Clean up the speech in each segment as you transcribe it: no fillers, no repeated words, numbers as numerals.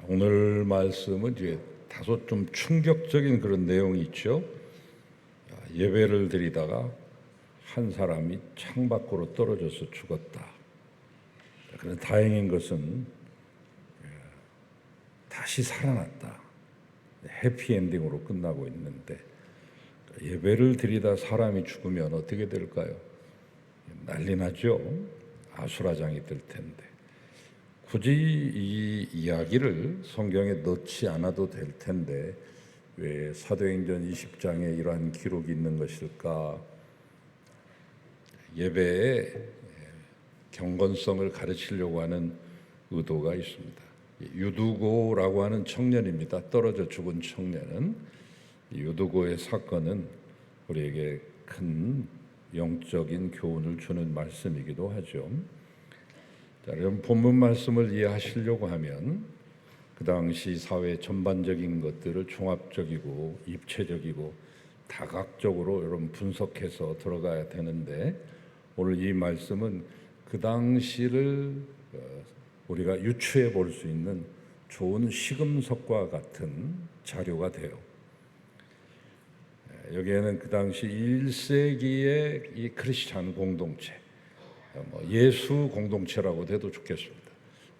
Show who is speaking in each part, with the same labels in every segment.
Speaker 1: 오늘 말씀은 이제 다소 좀 충격적인 그런 내용이 있죠. 예배를 드리다가 한 사람이 창밖으로 떨어져서 죽었다. 그런데 다행인 것은 다시 살아났다. 해피엔딩으로 끝나고 있는데, 예배를 드리다 사람이 죽으면 어떻게 될까요? 난리 나죠. 아수라장이 될 텐데. 굳이 이 이야기를 성경에 넣지 않아도 될 텐데 왜 사도행전 20장에 이러한 기록이 있는 것일까? 예배의 경건성을 가르치려고 하는 의도가 있습니다. 유두고라고 하는 청년입니다. 떨어져 죽은 청년은. 유두고의 사건은 우리에게 큰 영적인 교훈을 주는 말씀이기도 하죠. 자, 그럼 본문 말씀을 이해하시려고 하면 그 당시 사회 전반적인 것들을 종합적이고 입체적이고 다각적으로 여러분 분석해서 들어가야 되는데, 오늘 이 말씀은 그 당시를 우리가 유추해 볼 수 있는 좋은 시금석과 같은 자료가 돼요. 여기에는 그 당시 1세기의 이 크리스찬 공동체, 예수 공동체라고 해도 좋겠습니다.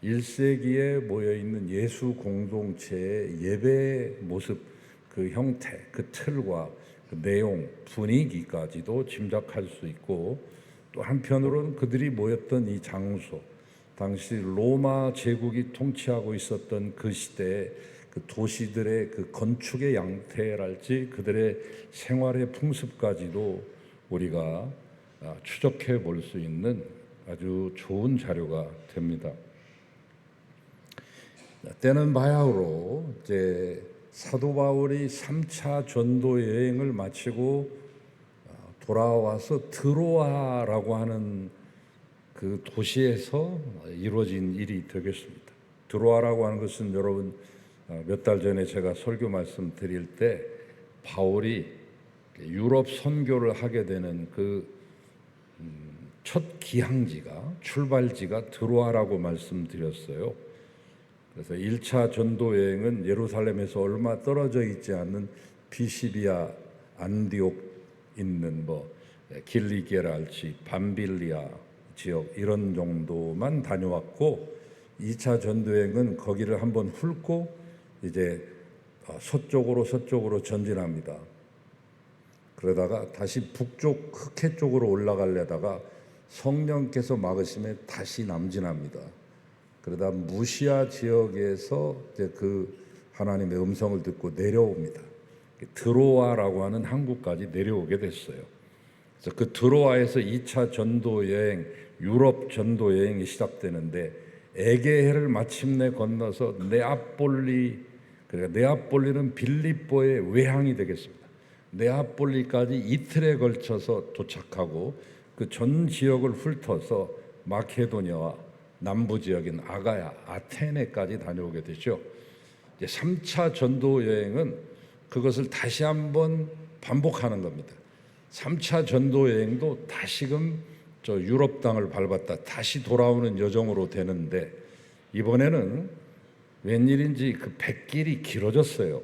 Speaker 1: 1세기에 모여있는 예수 공동체의 예배 모습, 그 형태, 그 틀과 그 내용, 분위기까지도 짐작할 수 있고, 또 한편으로는 그들이 모였던 이 장소, 당시 로마 제국이 통치하고 있었던 그 시대의 그 도시들의 그 건축의 양태랄지 그들의 생활의 풍습까지도 우리가 추적해 볼 수 있는 아주 좋은 자료가 됩니다. 때는 바야흐로 이제 사도 바울이 3차 전도 여행을 마치고 돌아와서 드로아라고 하는 그 도시에서 이루어진 일이 되겠습니다. 드로아라고 하는 것은 여러분 몇 달 전에 제가 설교 말씀드릴 때 바울이 유럽 선교를 하게 되는 그 첫 기항지가, 출발지가 드로아라고 말씀드렸어요. 그래서 1차 전도 여행은 예루살렘에서 얼마 떨어져 있지 않는 비시디아 안디옥 있는 길리게랄지 밤빌리아 지역 이런 정도만 다녀왔고, 2차 전도 여행은 거기를 한번 훑고 이제 서쪽으로 전진합니다. 그러다가 다시 북쪽 흑해 쪽으로 올라가려다가 성령께서 막으심에 다시 남진합니다. 그러다 무시아 지역에서 이제 그 하나님의 음성을 듣고 내려옵니다. 드로아라고 하는 항구까지 내려오게 됐어요. 그래서 그 드로아에서 2차 전도 여행, 유럽 전도 여행이 시작되는데, 에게해를 마침내 건너서 네아폴리, 그러니까 네아폴리는 빌립보의 외항이 되겠습니다. 네아폴리까지 이틀에 걸쳐서 도착하고 그 전 지역을 훑어서 마케도니아와 남부 지역인 아가야, 아테네까지 다녀오게 되죠. 이제 3차 전도 여행은 그것을 다시 한번 반복하는 겁니다. 3차 전도 여행도 다시금 저 유럽 땅을 밟았다 다시 돌아오는 여정으로 되는데, 이번에는 웬일인지 그 백길이 길어졌어요.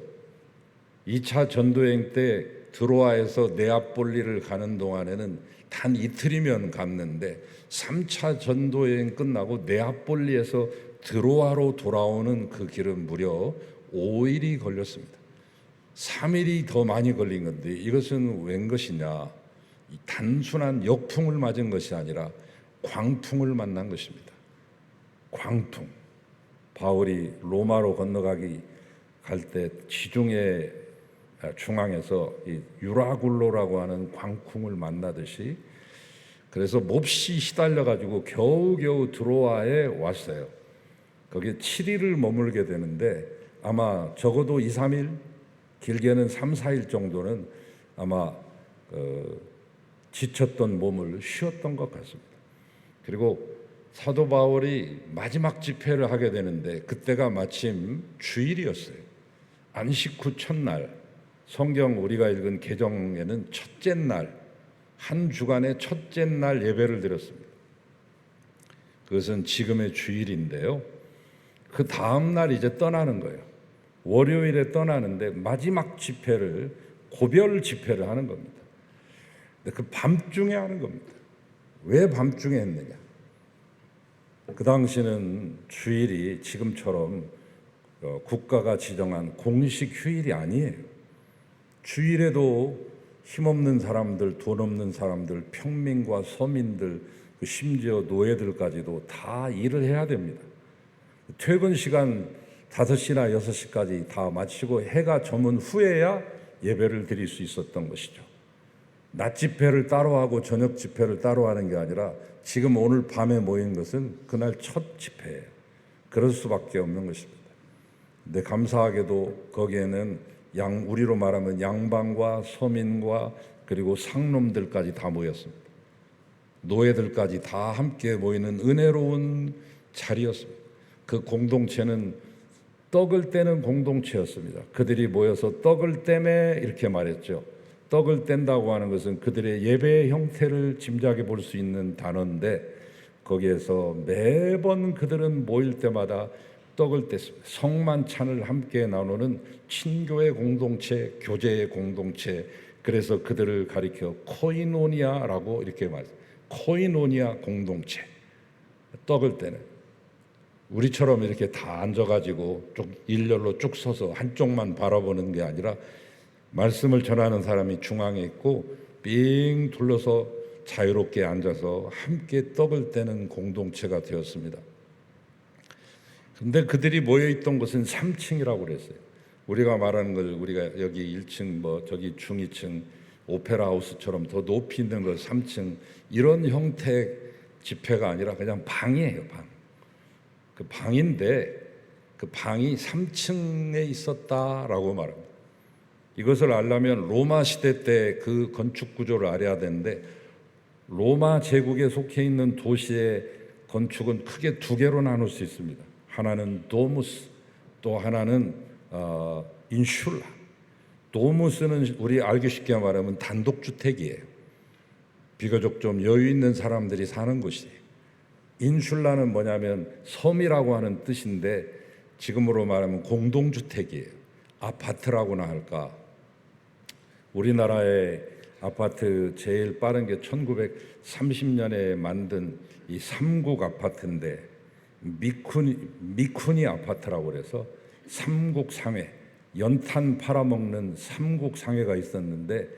Speaker 1: 2차 전도 여행 때 드로아에서 네아폴리를 가는 동안에는 단 이틀이면 갔는데, 3차 전도 여행 끝나고 네아폴리에서 드로아로 돌아오는 그 길은 무려 5일이 걸렸습니다. 3일이 더 많이 걸린 건데, 이것은 웬 것이냐? 단순한 역풍을 맞은 것이 아니라 광풍을 만난 것입니다. 광풍. 바울이 로마로 건너가기 갈 때 지중해 중앙에서 이 유라굴로라고 하는 광풍을 만나듯이, 그래서 몹시 시달려 가지고 겨우겨우 드로아에 왔어요. 거기에 7일을 머물게 되는데, 아마 적어도 2, 3일, 길게는 3, 4일 정도는 아마 지쳤던 몸을 쉬었던 것 같습니다. 그리고 사도 바울이 마지막 집회를 하게 되는데, 그때가 마침 주일이었어요. 안식 후 첫날, 성경 우리가 읽은 개정에는 첫째 날, 한 주간의 첫째 날 예배를 드렸습니다. 그것은 지금의 주일인데요. 그 다음 날 이제 떠나는 거예요. 월요일에 떠나는데 마지막 집회를 고별 집회를 하는 겁니다. 근데 그 밤중에 하는 겁니다. 왜 밤중에 했느냐? 그 당시는 주일이 지금처럼 국가가 지정한 공식 휴일이 아니에요. 주일에도 힘없는 사람들, 돈 없는 사람들, 평민과 서민들, 심지어 노예들까지도 다 일을 해야 됩니다. 퇴근 시간 5시나 6시까지 다 마치고 해가 저문 후에야 예배를 드릴 수 있었던 것이죠. 낮 집회를 따로 하고 저녁 집회를 따로 하는 게 아니라 지금 오늘 밤에 모인 것은 그날 첫 집회예요. 그럴 수밖에 없는 것입니다. 근데 감사하게도 거기에는 우리로 말하면 양반과 서민과 그리고 상놈들까지 다 모였습니다. 노예들까지 다 함께 모이는 은혜로운 자리였습니다. 그 공동체는 떡을 떼는 공동체였습니다. 그들이 모여서 떡을 떼매 이렇게 말했죠. 떡을 뗀다고 하는 것은 그들의 예배의 형태를 짐작해 볼 수 있는 단어인데 거기에서 매번 그들은 모일 때마다 떡을 뗐습니다. 성만찬을 함께 나누는 친교의 공동체, 교제의 공동체. 그래서 그들을 가리켜 코이노니아라고 이렇게 말해요. 코이노니아 공동체. 떡을 떼는. 우리처럼 이렇게 다 앉아가지고 쭉 일렬로 쭉 서서 한쪽만 바라보는 게 아니라 말씀을 전하는 사람이 중앙에 있고 빙 둘러서 자유롭게 앉아서 함께 떡을 떼는 공동체가 되었습니다. 근데 그들이 모여있던 곳은 3층이라고 그랬어요. 우리가 말하는 걸 우리가 여기 1층 뭐 저기 중위층 오페라 하우스처럼 더 높이 있는 걸 3층 이런 형태 집회가 아니라 그냥 방이에요. 방. 그 방인데 그 방이 3층에 있었다라고 말합니다. 이것을 알려면 로마 시대 때 그 건축 구조를 알아야 되는데 로마 제국에 속해 있는 도시의 건축은 크게 두 개로 나눌 수 있습니다. 하나는 도무스, 또 하나는 인슐라. 도무스는 우리 알기 쉽게 말하면 단독주택이에요. 비교적 좀 여유 있는 사람들이 사는 곳이에요. 인슐라는 뭐냐면 섬이라고 하는 뜻인데 지금으로 말하면 공동주택이에요. 아파트라고나 할까. 우리나라의 아파트 제일 빠른 게 1930년에 만든 이 삼국 아파트인데 미쿠니 아파트라고 그래서 삼국상회, 연탄 팔아먹는 삼국상회가 있었는데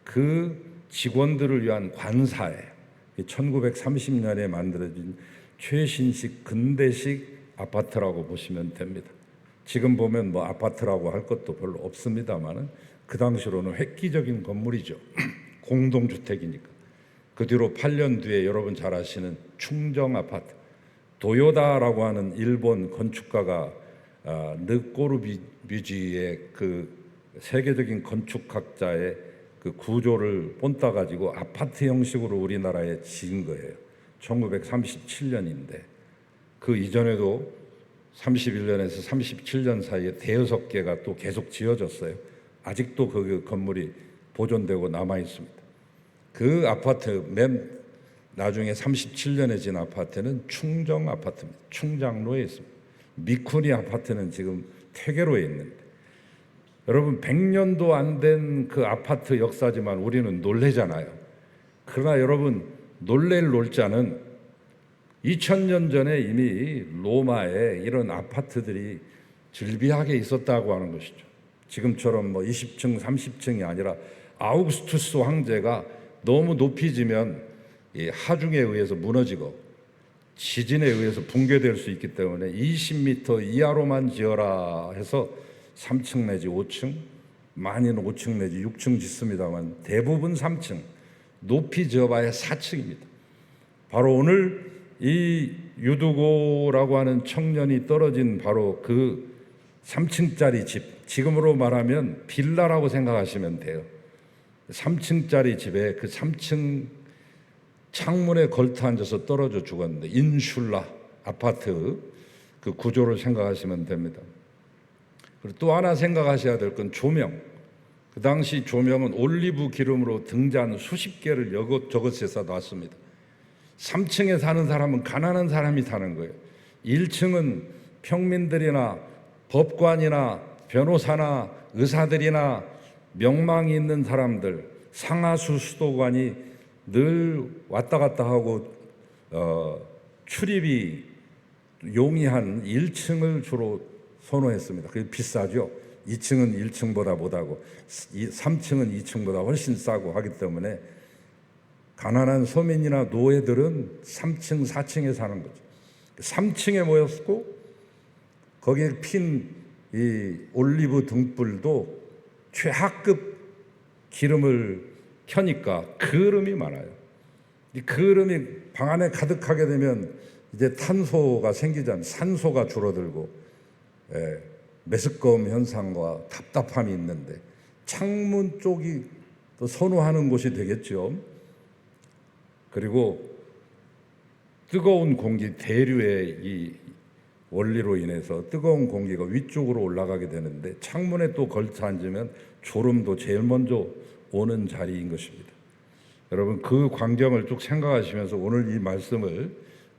Speaker 1: 그 직원들을 위한 관사예요. 1930년에 만들어진 최신식 근대식 아파트라고 보시면 됩니다. 지금 보면 뭐 아파트라고 할 것도 별로 없습니다만은 그 당시로는 획기적인 건물이죠. 공동주택이니까. 그 뒤로 8년 뒤에 여러분 잘 아시는 충정 아파트, 도요다라고 하는 일본 건축가가 르꼬르비지의 그 세계적인 건축학자의 그 구조를 본따 가지고 아파트 형식으로 우리나라에 지은 거예요. 1937년인데 그 이전에도 31년에서 37년 사이에 대여섯 개가 또 계속 지어졌어요. 아직도 그 건물이 보존되고 남아 있습니다. 그 아파트 맨 나중에 37년에 진 아파트는 충정 아파트입니다. 충장로에 있습니다. 미쿠니 아파트는 지금 퇴계로에 있는데 여러분 100년도 안 된 그 아파트 역사지만 우리는 놀래잖아요. 그러나 여러분 놀랄 놀자는 2000년 전에 이미 로마에 이런 아파트들이 즐비하게 있었다고 하는 것이죠. 지금처럼 뭐 20층, 30층이 아니라 아우구스투스 황제가 너무 높이 지면 이 하중에 의해서 무너지고 지진에 의해서 붕괴될 수 있기 때문에 20m 이하로만 지어라 해서 3층 내지 5층, 많이는 5층 내지 6층 짓습니다만 대부분 3층, 높이 지어봐야 4층입니다. 바로 오늘 이 유두고라고 하는 청년이 떨어진 바로 그 3층짜리 집, 지금으로 말하면 빌라라고 생각하시면 돼요. 3층짜리 집에 그 3층 창문에 걸터 앉아서 떨어져 죽었는데 인슐라 아파트 그 구조를 생각하시면 됩니다. 그리고 또 하나 생각하셔야 될 건 조명. 그 당시 조명은 올리브 기름으로 등잔 수십 개를 여것저것에서 놨습니다. 3층에 사는 사람은 가난한 사람이 사는 거예요. 1층은 평민들이나 법관이나 변호사나 의사들이나 명망이 있는 사람들, 상하수 수도관이 늘 왔다 갔다 하고 출입이 용이한 1층을 주로 선호했습니다. 그게 비싸죠. 2층은 1층보다 못하고 3층은 2층보다 훨씬 싸고 하기 때문에 가난한 서민이나 노예들은 3층, 4층에 사는 거죠. 3층에 모였고 거기에 핀 이 올리브 등불도 최하급 기름을 켜니까 그름이 많아요. 이 그름이 방 안에 가득하게 되면 이제 탄소가 생기잖아요. 산소가 줄어들고 메스꺼움 현상과 답답함이 있는데 창문 쪽이 또 선호하는 곳이 되겠죠. 그리고 뜨거운 공기, 대류의 이 원리로 인해서 뜨거운 공기가 위쪽으로 올라가게 되는데 창문에 또 걸쳐 앉으면 졸음도 제일 먼저 오는 자리인 것입니다. 여러분 그 광경을 쭉 생각하시면서 오늘 이 말씀을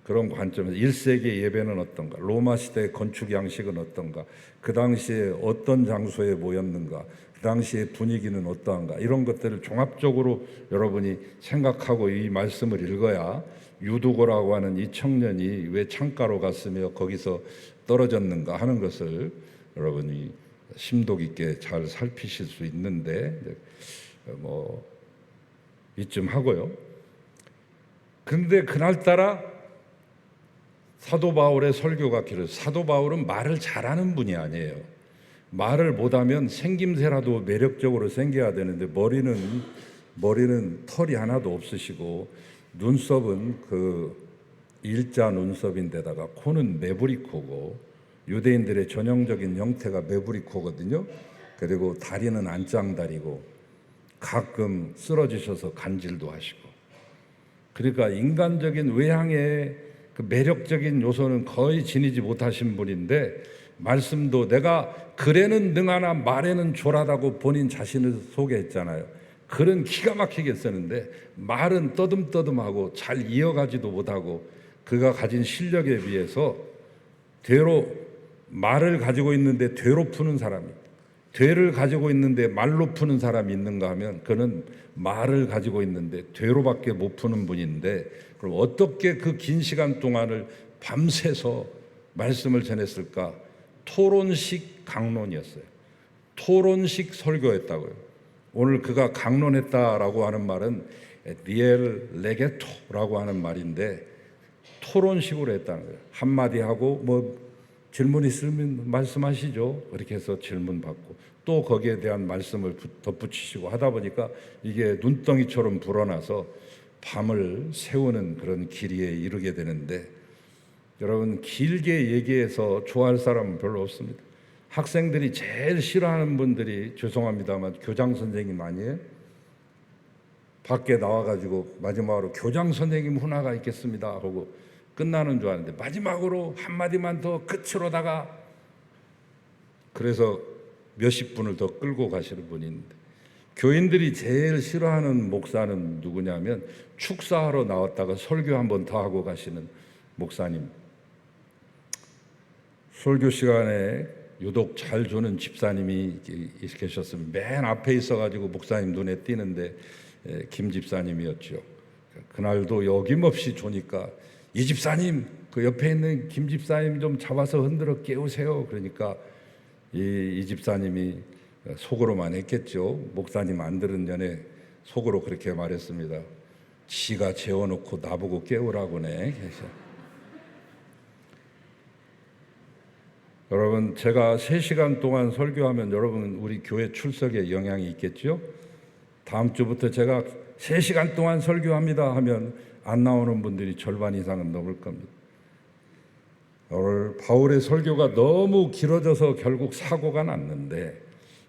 Speaker 1: 그런 관점에서 1세기 예배는 어떤가, 로마 시대의 건축 양식은 어떤가, 그 당시에 어떤 장소에 모였는가, 그 당시의 분위기는 어떠한가, 이런 것들을 종합적으로 여러분이 생각하고 이 말씀을 읽어야 유두고라고 하는 이 청년이 왜 창가로 갔으며 거기서 떨어졌는가 하는 것을 여러분이 심도 깊게 잘 살피실 수 있는데 뭐 이쯤 하고요. 근데 그날따라 사도 바울의 설교가 길어요. 사도 바울은 말을 잘하는 분이 아니에요. 말을 못하면 생김새라도 매력적으로 생겨야 되는데 머리는 털이 하나도 없으시고 눈썹은 그 일자 눈썹인데다가 코는 매부리 코고 유대인들의 전형적인 형태가 매부리 코거든요. 그리고 다리는 안짱다리고 가끔 쓰러지셔서 간질도 하시고, 그러니까 인간적인 외향의 그 매력적인 요소는 거의 지니지 못하신 분인데 말씀도 내가 글에는 능하나 말에는 졸하다고 본인 자신을 소개했잖아요. 글은 기가 막히게 쓰는데 말은 떠듬떠듬하고 잘 이어가지도 못하고 그가 가진 실력에 비해서 되로 말을 가지고 있는데 되로 푸는 사람이, 되를 가지고 있는데 말로 푸는 사람이 있는가 하면 그는 말을 가지고 있는데 되로밖에 못 푸는 분인데, 그럼 어떻게 그 긴 시간 동안을 밤새서 말씀을 전했을까? 토론식 강론이었어요. 토론식 설교였다고요. 오늘 그가 강론했다라고 하는 말은 디엘 레게토라고 하는 말인데 토론식으로 했다는 거예요. 한마디 하고 뭐 질문 있으면 말씀하시죠. 그렇게 해서 질문 받고 또 거기에 대한 말씀을 덧붙이시고 하다 보니까 이게 눈덩이처럼 불어나서 밤을 새우는 그런 길이에 이르게 되는데, 여러분 길게 얘기해서 좋아할 사람은 별로 없습니다. 학생들이 제일 싫어하는 분들이 죄송합니다만 교장 선생님 아니에요? 밖에 나와가지고 마지막으로 교장 선생님 훈화가 있겠습니다 하고 끝나는 줄 아는데 마지막으로 한마디만 더 끝으로다가 그래서 몇십 분을 더 끌고 가시는 분이 있는데, 교인들이 제일 싫어하는 목사는 누구냐면 축사하러 나왔다가 설교 한 번 더 하고 가시는 목사님. 설교 시간에 유독 잘 주는 집사님이 계셨으면 맨 앞에 있어가지고 목사님 눈에 띄는데 김 집사님이었죠. 그날도 여김없이 주니까 이 집사님 그 옆에 있는 김 집사님 좀 잡아서 흔들어 깨우세요. 그러니까 이 집사님이 속으로만 했겠죠. 목사님 안 들은 년에 속으로 그렇게 말했습니다. 지가 재워놓고 나보고 깨우라고네. 여러분 제가 3시간 동안 설교하면 여러분 우리 교회 출석에 영향이 있겠죠? 다음 주부터 제가 3시간 동안 설교합니다 하면 안 나오는 분들이 절반 이상은 넘을 겁니다. 오늘 바울의 설교가 너무 길어져서 결국 사고가 났는데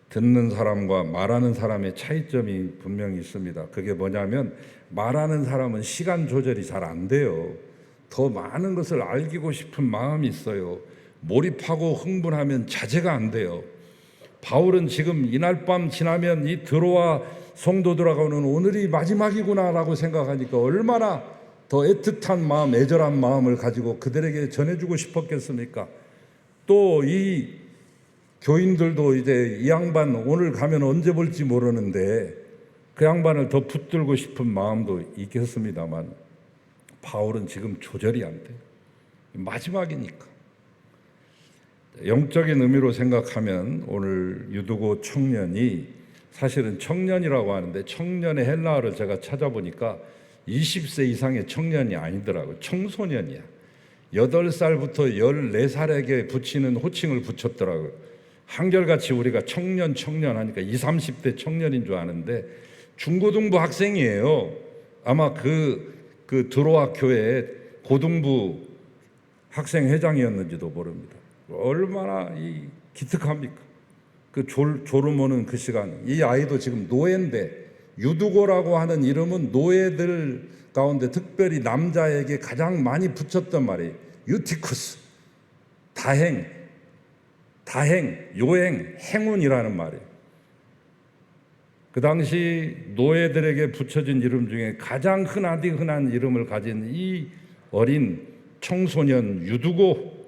Speaker 1: 듣는 사람과 말하는 사람의 차이점이 분명히 있습니다. 그게 뭐냐면 말하는 사람은 시간 조절이 잘 안 돼요. 더 많은 것을 알기고 싶은 마음이 있어요. 몰입하고 흥분하면 자제가 안 돼요. 바울은 지금 이날 밤 지나면 이 드로아 성도 들어가는 오늘이 마지막이구나라고 생각하니까 얼마나 더 애틋한 마음, 애절한 마음을 가지고 그들에게 전해주고 싶었겠습니까? 또 이 교인들도 이제 이 양반 오늘 가면 언제 볼지 모르는데 그 양반을 더 붙들고 싶은 마음도 있겠습니다만 바울은 지금 조절이 안 돼요. 마지막이니까. 영적인 의미로 생각하면 오늘 유두고 청년이 사실은 청년이라고 하는데 청년의 헬라어를 제가 찾아보니까 20세 이상의 청년이 아니더라고요. 청소년이야. 8살부터 14살에게 붙이는 호칭을 붙였더라고요. 한결같이 우리가 청년 하니까 20, 30대 청년인 줄 아는데 중고등부 학생이에요. 아마 그 드로아 교회 고등부 학생회장이었는지도 모릅니다. 얼마나 기특합니까? 그 졸음 오는 그 시간. 이 아이도 지금 노예인데 유두고라고 하는 이름은 노예들 가운데 특별히 남자에게 가장 많이 붙였던 말이 유티쿠스, 다행, 요행, 행운이라는 말이에요. 그 당시 노예들에게 붙여진 이름 중에 가장 흔한 이름을 가진 이 어린 청소년 유두고,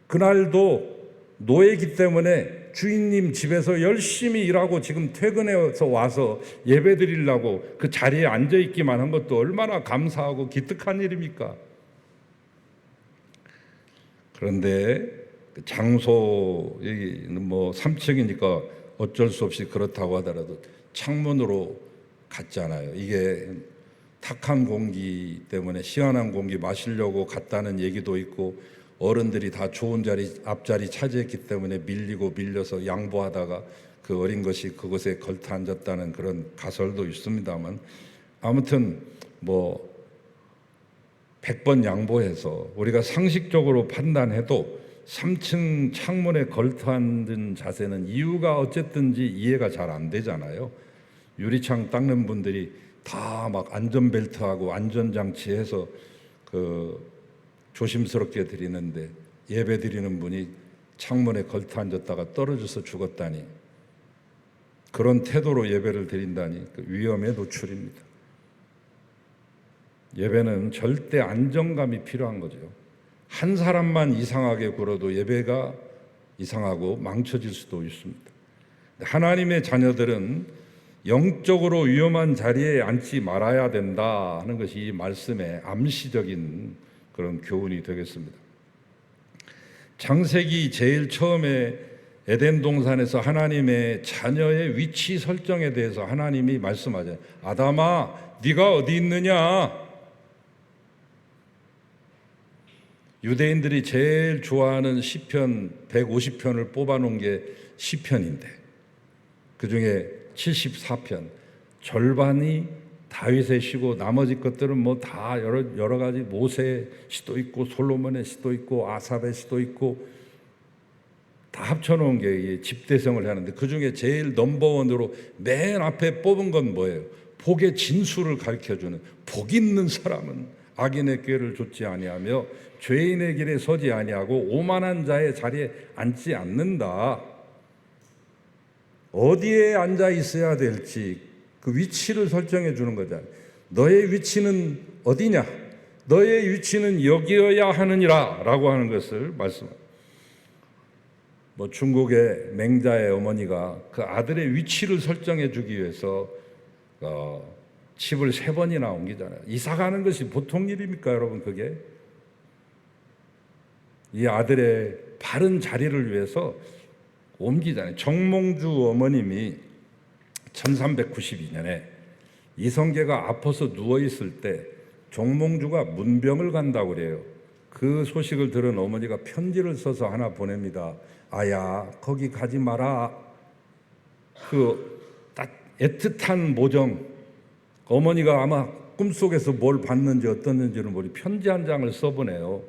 Speaker 1: 그날도 노예이기 때문에 주인님 집에서 열심히 일하고 지금 퇴근해서 와서 예배 드리려고 그 자리에 앉아있기만 한 것도 얼마나 감사하고 기특한 일입니까? 그런데 장소는 뭐 3층이니까 어쩔 수 없이 그렇다고 하더라도 창문으로 갔잖아요. 이게 탁한 공기 때문에 시원한 공기 마시려고 갔다는 얘기도 있고, 어른들이 다 좋은 자리 앞자리 차지했기 때문에 밀려서 양보하다가 그 어린 것이 그곳에 걸터 앉았다는 그런 가설도 있습니다만, 아무튼 뭐 100번 양보해서 우리가 상식적으로 판단해도 3층 창문에 걸터 앉은 자세는 이유가 어쨌든지 이해가 잘 안 되잖아요. 유리창 닦는 분들이 다 막 안전벨트하고 안전장치해서 조심스럽게 드리는데 예배 드리는 분이 창문에 걸터 앉았다가 떨어져서 죽었다니, 그런 태도로 예배를 드린다니 그 위험에 노출입니다. 예배는 절대 안정감이 필요한 거죠. 한 사람만 이상하게 굴어도 예배가 이상하고 망쳐질 수도 있습니다. 하나님의 자녀들은 영적으로 위험한 자리에 앉지 말아야 된다 하는 것이 이 말씀의 암시적인 그런 교훈이 되겠습니다. 창세기 제일 처음에 에덴 동산에서 하나님의 자녀의 위치 설정에 대해서 하나님이 말씀하잖아요. 아담아, 네가 어디 있느냐? 유대인들이 제일 좋아하는 시편 150편을 뽑아놓은 게 시편인데 그 중에 74편 절반이 다윗의 시고 나머지 것들은 뭐 다 여러 가지 모세의 시도 있고 솔로몬의 시도 있고 아삽의 시도 있고 다 합쳐놓은 게 집대성을 하는데, 그 중에 제일 넘버원으로 맨 앞에 뽑은 건 뭐예요? 복의 진수를 가르쳐주는, 복 있는 사람은 악인의 꾀를 좇지 아니하며 죄인의 길에 서지 아니하고 오만한 자의 자리에 앉지 않는다. 어디에 앉아 있어야 될지 그 위치를 설정해 주는 거잖아요. 너의 위치는 어디냐? 너의 위치는 여기여야 하느니라 라고 하는 것을 말씀합니다. 뭐 중국의 맹자의 어머니가 그 아들의 위치를 설정해 주기 위해서 집을 3번이나 옮기잖아요. 이사 가는 것이 보통 일입니까, 여러분? 그게 이 아들의 바른 자리를 위해서 옮기잖아요. 정몽주 어머님이 1392년에 이성계가 아파서 누워있을 때 정몽주가 문병을 간다고 그래요. 그 소식을 들은 어머니가 편지를 써서 하나 보냅니다. 아야, 거기 가지 마라. 그 애틋한 모정, 어머니가 아마 꿈속에서 뭘 봤는지 어떻는지는 모르고 편지 한 장을 써보내요.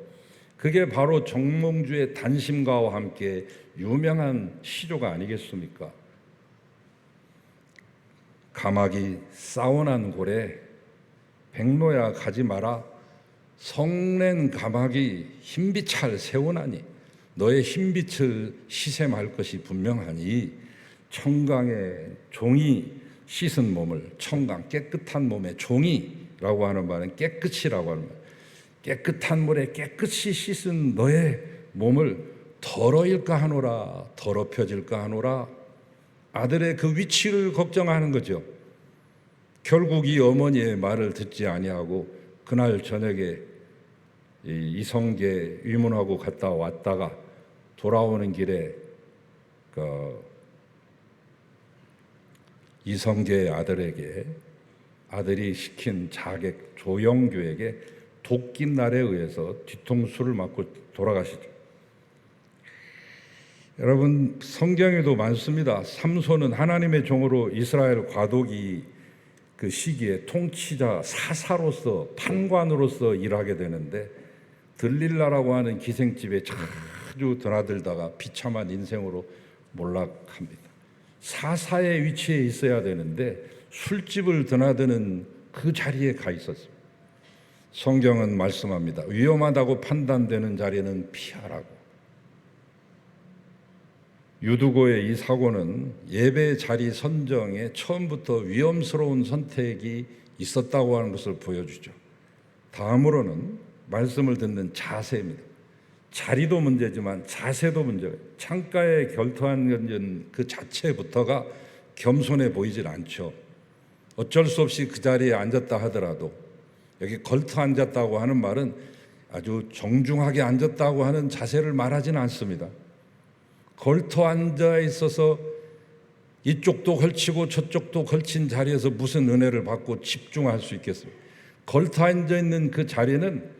Speaker 1: 그게 바로 정몽주의 단심가와 함께 유명한 시조가 아니겠습니까? 가마기 싸워난 고래, 백로야 가지 마라. 성낸 가마기 흰빛을 세우나니 너의 흰빛을 시샘할 것이 분명하니 청강의 종이 씻은 몸을, 청강 깨끗한 몸에 종이라고 하는 말은 깨끗이라고 하는 말, 깨끗한 물에 깨끗이 씻은 너의 몸을 더러일까 하노라, 더럽혀질까 하노라. 아들의 그 위치를 걱정하는 거죠. 결국 이 어머니의 말을 듣지 아니하고 그날 저녁에 이성계 위문하고 갔다 왔다가 돌아오는 길에 이성계의 아들에게, 아들이 시킨 자객 조영규에게 도낀 날에 의해서 뒤통수를 맞고 돌아가시죠. 여러분, 성경에도 많습니다. 삼손은 하나님의 종으로 이스라엘 과도기 그 시기에 통치자 사사로서, 판관으로서 일하게 되는데 들릴라라고 하는 기생집에 자주 드나들다가 비참한 인생으로 몰락합니다. 사사의 위치에 있어야 되는데 술집을 드나드는 그 자리에 가 있었습니다. 성경은 말씀합니다. 위험하다고 판단되는 자리는 피하라고. 유두고의 이 사고는 예배 자리 선정에 처음부터 위험스러운 선택이 있었다고 하는 것을 보여주죠. 다음으로는 말씀을 듣는 자세입니다. 자리도 문제지만 자세도 문제예요. 창가에 결투하는 그 자체부터가 겸손해 보이질 않죠. 어쩔 수 없이 그 자리에 앉았다 하더라도, 여기 걸터 앉았다고 하는 말은 아주 정중하게 앉았다고 하는 자세를 말하지는 않습니다. 걸터 앉아 있어서 이쪽도 걸치고 저쪽도 걸친 자리에서 무슨 은혜를 받고 집중할 수 있겠습니까? 걸터 앉아 있는 그 자리는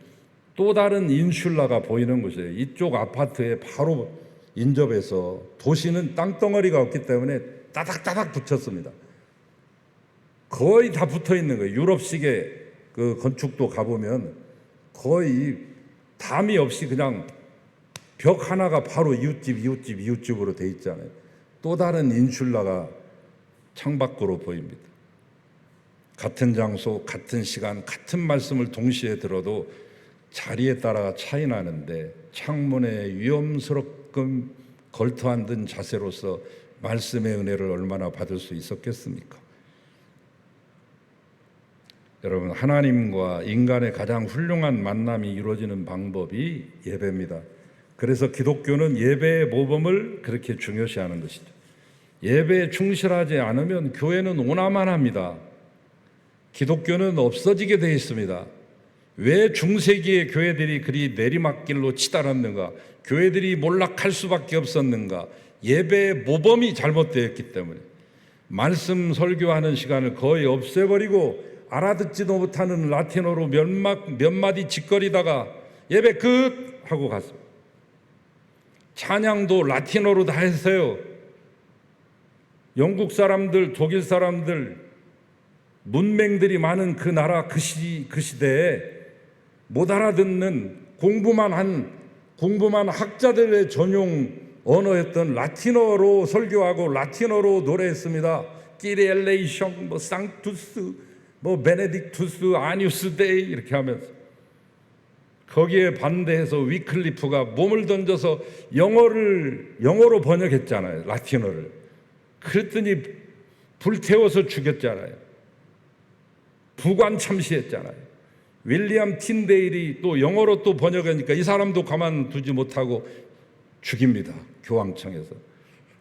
Speaker 1: 또 다른 인슐라가 보이는 곳이에요. 이쪽 아파트에 바로 인접해서, 도시는 땅덩어리가 없기 때문에 따닥따닥 붙였습니다. 거의 다 붙어 있는 거예요. 유럽식의 그 건축도 가보면 거의 담이 없이 그냥 벽 하나가 바로 이웃집으로 돼 있잖아요. 또 다른 인슐라가 창밖으로 보입니다. 같은 장소, 같은 시간, 같은 말씀을 동시에 들어도 자리에 따라 차이 나는데 창문에 위험스럽게 걸터 앉은 자세로서 말씀의 은혜를 얼마나 받을 수 있었겠습니까? 여러분, 하나님과 인간의 가장 훌륭한 만남이 이루어지는 방법이 예배입니다. 그래서 기독교는 예배의 모범을 그렇게 중요시하는 것이죠. 예배에 충실하지 않으면 교회는 오나만합니다. 기독교는 없어지게 되어 있습니다. 왜 중세기의 교회들이 그리 내리막길로 치달았는가? 교회들이 몰락할 수밖에 없었는가? 예배의 모범이 잘못되었기 때문에. 말씀 설교하는 시간을 거의 없애버리고 알아듣지도 못하는 라틴어로 몇 마디 짓거리다가 예배 끝! 하고 갔습니다. 찬양도 라틴어로 다 했어요. 영국 사람들, 독일 사람들, 문맹들이 많은 그 나라 그 시대에 못 알아듣는 공부만 학자들의 전용 언어였던 라틴어로 설교하고 라틴어로 노래했습니다. 끼리엘레이션, 뭐 상투스, 뭐 베네딕투스, 아니우스 데이 이렇게 하면서, 거기에 반대해서 위클리프가 몸을 던져서 영어로 번역했잖아요. 라틴어를. 그랬더니 불태워서 죽였잖아요. 부관 참시했잖아요. 윌리엄 틴데일이 또 영어로 또 번역하니까 이 사람도 가만두지 못하고 죽입니다. 교황청에서.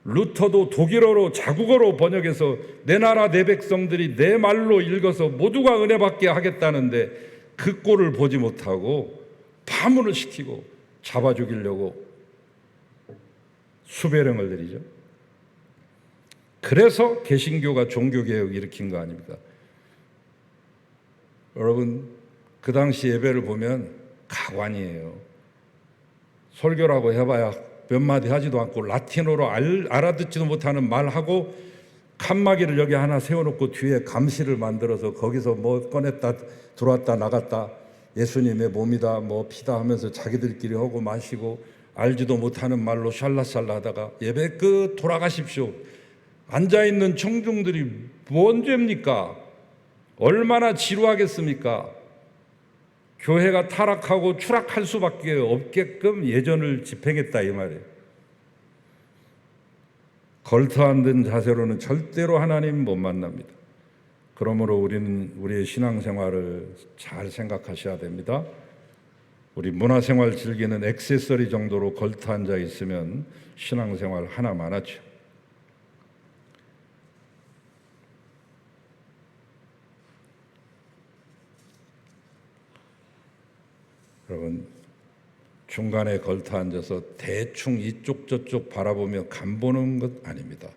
Speaker 1: 루터도 독일어로 자국어로 번역해서 내 나라 내 백성들이 내 말로 읽어서 모두가 은혜 받게 하겠다는데 그 꼴을 보지 못하고 파문을 시키고 잡아 죽이려고 수배령을 내리죠. 그래서 개신교가 종교개혁을 일으킨 거 아닙니까? 여러분, 그 당시 예배를 보면 가관이에요. 설교라고 해봐야 몇 마디 하지도 않고 라틴어로 알아듣지도 못하는 말하고 칸막이를 여기 하나 세워놓고 뒤에 감시를 만들어서 거기서 뭐 꺼냈다 들어왔다 나갔다, 예수님의 몸이다 뭐 피다 하면서 자기들끼리 하고 마시고 알지도 못하는 말로 샬라샬라 하다가 예배 끝 돌아가십시오. 앉아있는 청중들이 뭔 죄입니까? 얼마나 지루하겠습니까? 교회가 타락하고 추락할 수밖에 없게끔 예전을 집행했다 이 말이에요. 걸터 앉은 자세로는 절대로 하나님 못 만납니다. 그러므로 우리는 우리의 신앙생활을 잘 생각하셔야 됩니다. 우리 문화생활 즐기는 액세서리 정도로 걸터 앉아 있으면 신앙생활 하나만 하죠. 여러분, 중간에 걸터 앉아서 대충 이쪽 저쪽 바라보며 간 보는 것 아닙니다.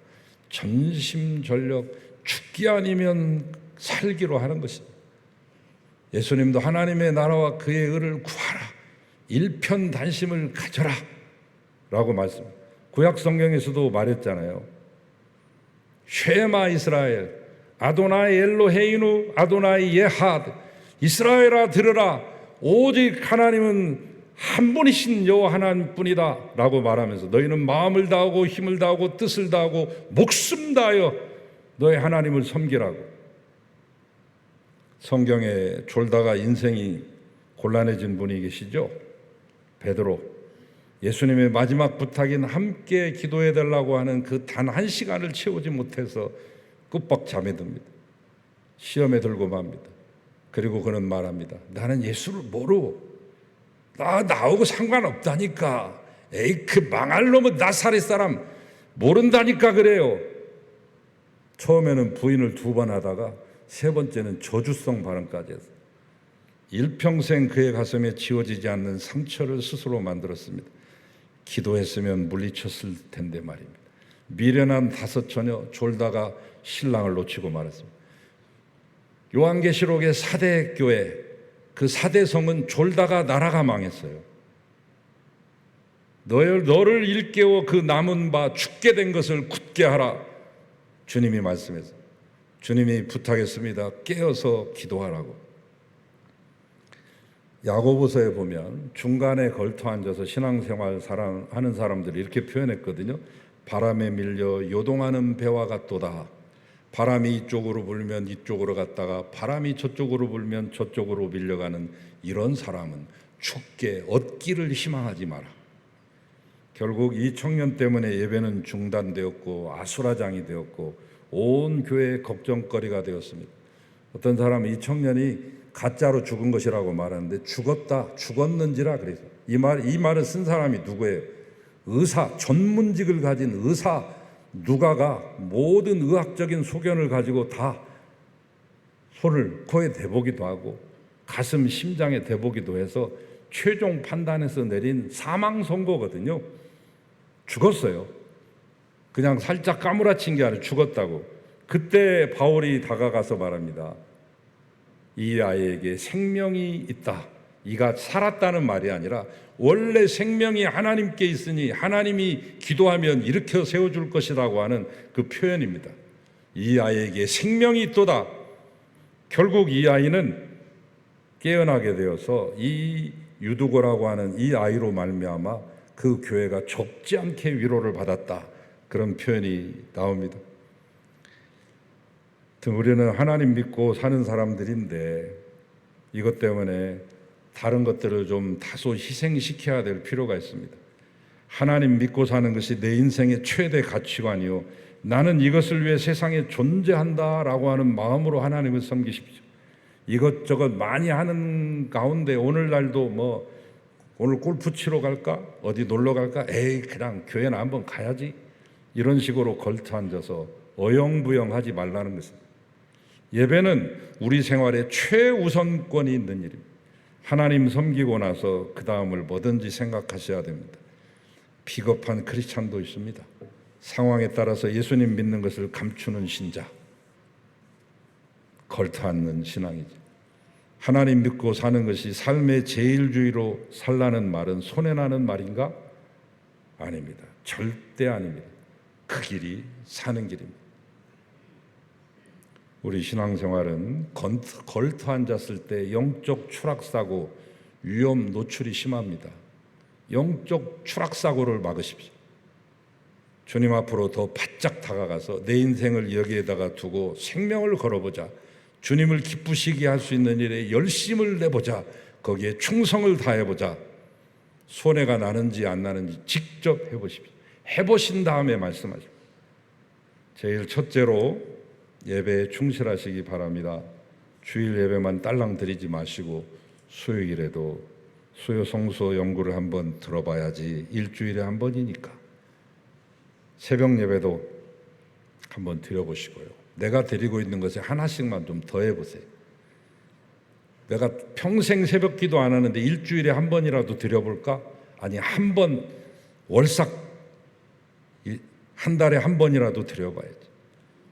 Speaker 1: 전심전력 죽기 아니면 살기로 하는 것입니다. 예수님도 하나님의 나라와 그의 의를 구하라, 일편단심을 가져라 라고 말씀합니다. 구약 성경에서도 말했잖아요. 쉐마 이스라엘 아도나이 엘로헤이누 아도나이 예하드, 이스라엘아 들으라, 오직 하나님은 한 분이신 여호와 하나님뿐이다 라고 말하면서 너희는 마음을 다하고 힘을 다하고 뜻을 다하고 목숨 다하여 너의 하나님을 섬기라고. 성경에 졸다가 인생이 곤란해진 분이 계시죠? 베드로. 예수님의 마지막 부탁인 함께 기도해 달라고 하는 그 단 한 시간을 채우지 못해서 끄뻑 잠에 듭니다. 시험에 들고 맙니다. 그리고 그는 말합니다. 나는 예수를 모르고 나하고 상관없다니까. 에이, 그 망할 놈은 나사렛 사람 모른다니까 그래요. 처음에는 부인을 2번 하다가 3번째는 저주성 발언까지 했어요. 일평생 그의 가슴에 지워지지 않는 상처를 스스로 만들었습니다. 기도했으면 물리쳤을 텐데 말입니다. 미련한 5처녀 졸다가 신랑을 놓치고 말았습니다. 요한계시록의 4대 교회, 그 4대 성은 졸다가 나라가 망했어요. 너를 일깨워 그 남은 바 죽게 된 것을 굳게 하라, 주님이 말씀했어요. 주님이 부탁했습니다. 깨어서 기도하라고. 야고보서에 보면 중간에 걸터 앉아서 신앙생활 하는 사람들이 이렇게 표현했거든요. 바람에 밀려 요동하는 배와 같도다. 바람이 이쪽으로 불면 이쪽으로 갔다가 바람이 저쪽으로 불면 저쪽으로 밀려가는 이런 사람은 죽게 얻기를 희망하지 마라. 결국 이 청년 때문에 예배는 중단되었고 아수라장이 되었고 온 교회의 걱정거리가 되었습니다. 어떤 사람은 이 청년이 가짜로 죽은 것이라고 말하는데 죽었는지라 그래서 이 말을 쓴 사람이 누구예요? 의사, 전문직을 가진 의사 누가가 모든 의학적인 소견을 가지고 다 손을 코에 대보기도 하고 가슴, 심장에 대보기도 해서 최종 판단해서 내린 사망 선고거든요. 죽었어요. 그냥 살짝 까무라친 게 아니라 죽었다고. 그때 바울이 다가가서 말합니다. 이 아이에게 생명이 있다. 이가 살았다는 말이 아니라 원래 생명이 하나님께 있으니 하나님이 기도하면 일으켜 세워줄 것이라고 하는 그 표현입니다. 이 아이에게 생명이 있도다. 결국 이 아이는 깨어나게 되어서 이 유두고라고 하는 이 아이로 말미암아 그 교회가 적지 않게 위로를 받았다. 그런 표현이 나옵니다. 우리는 하나님 믿고 사는 사람들인데 이것 때문에 다른 것들을 좀 다소 희생시켜야 될 필요가 있습니다. 하나님 믿고 사는 것이 내 인생의 최대 가치관이요, 나는 이것을 위해 세상에 존재한다라고 하는 마음으로 하나님을 섬기십시오. 이것저것 많이 하는 가운데 오늘날도 오늘 골프 치러 갈까? 어디 놀러 갈까? 에이, 그냥 교회나 한번 가야지. 이런 식으로 걸터 앉아서 어영부영하지 말라는 것입니다. 예배는 우리 생활에 최우선권이 있는 일입니다. 하나님 섬기고 나서 그 다음을 뭐든지 생각하셔야 됩니다. 비겁한 크리스찬도 있습니다. 상황에 따라서 예수님 믿는 것을 감추는 신자, 걸터 앉는 신앙이죠. 하나님 믿고 사는 것이 삶의 제일주의로 살라는 말은 손해나는 말인가? 아닙니다. 절대 아닙니다. 그 길이 사는 길입니다. 우리 신앙생활은 걸터 앉았을 때 영적 추락사고 위험 노출이 심합니다. 영적 추락사고를 막으십시오. 주님 앞으로 더 바짝 다가가서 내 인생을 여기에다가 두고 생명을 걸어보자. 주님을 기쁘시게 할 수 있는 일에 열심을 내보자. 거기에 충성을 다해보자. 손해가 나는지 안 나는지 직접 해보십시오. 해보신 다음에 말씀하십시오. 제일 첫째로 예배에 충실하시기 바랍니다. 주일 예배만 딸랑 드리지 마시고 수요일에도 수요 성서 연구를 한번 들어봐야지. 일주일에 한 번이니까 새벽 예배도 한번 드려보시고요. 내가 드리고 있는 것에 하나씩만 좀 더해보세요. 내가 평생 새벽 기도 안 하는데 일주일에 한 번이라도 드려볼까? 아니, 한 번 월삭 한 달에 한 번이라도 드려봐야지.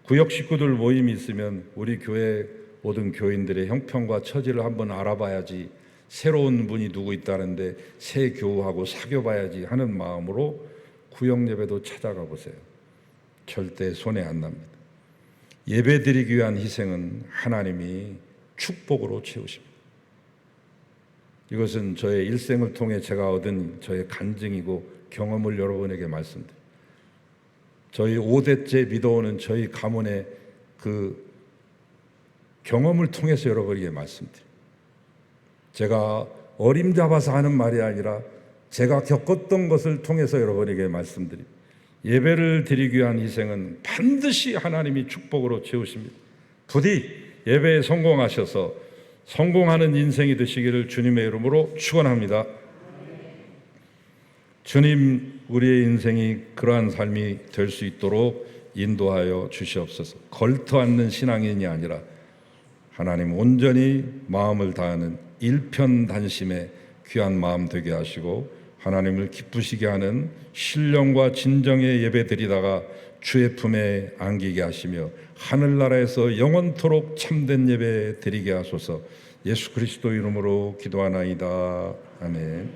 Speaker 1: 구역 식구들 모임이 있으면 우리 교회 모든 교인들의 형편과 처지를 한번 알아봐야지. 새로운 분이 누구 있다는데 새 교우하고 사귀어봐야지 하는 마음으로 구역 예배도 찾아가 보세요. 절대 손해 안 납니다. 예배 드리기 위한 희생은 하나님이 축복으로 채우십니다. 이것은 저의 일생을 통해 제가 얻은 저의 간증이고 경험을 여러분에게 말씀드립니다. 저희 5대째 믿어오는 저희 가문의 그 경험을 통해서 여러분에게 말씀드립니다. 제가 어림잡아서 하는 말이 아니라 제가 겪었던 것을 통해서 여러분에게 말씀드립니다. 예배를 드리기 위한 희생은 반드시 하나님이 축복으로 채우십니다. 부디 예배에 성공하셔서 성공하는 인생이 되시기를 주님의 이름으로 축원합니다. 주님, 우리의 인생이 그러한 삶이 될 수 있도록 인도하여 주시옵소서. 걸터 앉는 신앙인이 아니라 하나님 온전히 마음을 다하는 일편단심의 귀한 마음 되게 하시고 하나님을 기쁘시게 하는 신령과 진정의 예배 드리다가 주의 품에 안기게 하시며 하늘나라에서 영원토록 참된 예배 드리게 하소서. 예수 그리스도 이름으로 기도하나이다. 아멘.